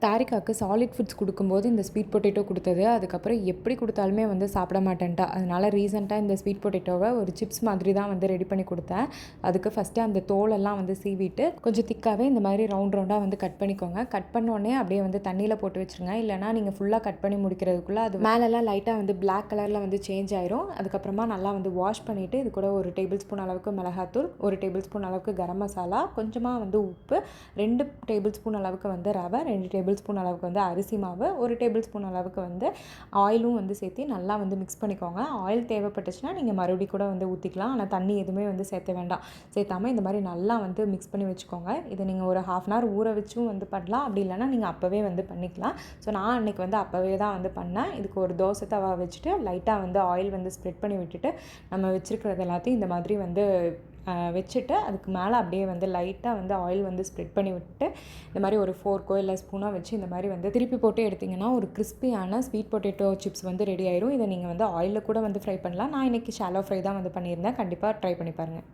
தாரிகாவுக்கு solid foods கொடுக்கும்போது இந்த sweet potato கொடுத்தது. அதுக்கப்புறம் எப்படி கொடுத்தாலுமே வந்து சாப்பிட மாட்டேன்ட்டா. அதனால் ரீசெண்டாக இந்த ஸ்வீட் பொட்டேட்டோவை ஒரு சிப்ஸ் மாதிரி தான் வந்து ரெடி பண்ணி கொடுத்தேன். அதுக்கு ஃபஸ்ட்டு அந்த தோலெல்லாம் வந்து சீவிட்டு கொஞ்சம் திக்காகவே இந்த மாதிரி ரவுண்டாக வந்து கட் பண்ணிக்கோங்க. கட் பண்ணோடனே அப்படியே வந்து தண்ணியில் போட்டு வச்சுருங்க. இல்லைனா நீங்கள் ஃபுல்லாக கட் பண்ணி முடிக்கிறதுக்குள்ளே அது மேலெல்லாம் லைட்டாக வந்து பிளாக் கலரில் வந்து சேஞ்ச் ஆயிரும். அதுக்கப்புறமா நல்லா வந்து வாஷ் பண்ணிவிட்டு இது கூட 1 டேபிள் ஸ்பூன் அளவுக்கு மிளகாத்தூள், 1 டேபிள் ஸ்பூன் அளவுக்கு கரம் மசாலா, கொஞ்சமாக வந்து உப்பு, 2 டேபிள் ஸ்பூன் அளவுக்கு வந்து ரவை, 2 டேபிள் ஸ்பூன் அளவுக்கு வந்து அரிசி மாவு, 1 டேபிள் ஸ்பூன் அளவுக்கு வந்து ஆயிலும் வந்து சேர்த்து நல்லா வந்து மிக்ஸ் பண்ணிக்கோங்க. ஆயில் தேவைப்பட்டுச்சுன்னா நீங்கள் மறுபடியும் கூட வந்து ஊற்றிக்கலாம். ஆனால் தண்ணி எதுவுமே வந்து சேர்த்த வேண்டாம். சேர்த்தாமல் இந்த மாதிரி நல்லா வந்து மிக்ஸ் பண்ணி வச்சுக்கோங்க. இதை நீங்கள் ஒரு 1/2 அன் ஹவர் ஊற வச்சும் வந்து பண்ணலாம். அப்படி இல்லைனா நீங்கள் அப்போவே வந்து பண்ணிக்கலாம். ஸோ நான் அன்றைக்கி வந்து அப்போவே தான் வந்து பண்ணேன். இதுக்கு ஒரு தோசை தவா வச்சுட்டு லைட்டாக வந்து ஆயில் வந்து ஸ்ப்ரெட் பண்ணி விட்டுட்டு நம்ம வச்சுருக்கிறது எல்லாத்தையும் இந்த மாதிரி வந்து வச்சுட்டு அதுக்கு மேலே அப்படியே வந்து லைட்டாக வந்து ஆயில் வந்து ஸ்ப்ரெட் பண்ணி விட்டு இந்த மாதிரி ஒரு ஃபோர்க்கோ இல்லை ஸ்பூனோ வச்சு இந்த மாதிரி வந்து திருப்பி போட்டு எடுத்திங்கன்னா ஒரு கிறிஸ்பியான ஸ்வீட் பொட்டேட்டோ சிப்ஸ் வந்து ரெடி ஆயிரும். இதை நீங்கள் வந்து ஆயிலில் கூட வந்து ஃப்ரை பண்ணலாம். நான் இன்றைக்கி ஷாலோ ஃப்ரை தான் வந்து பண்ணியிருந்தேன். கண்டிப்பாக ட்ரை பண்ணி பாருங்கள்.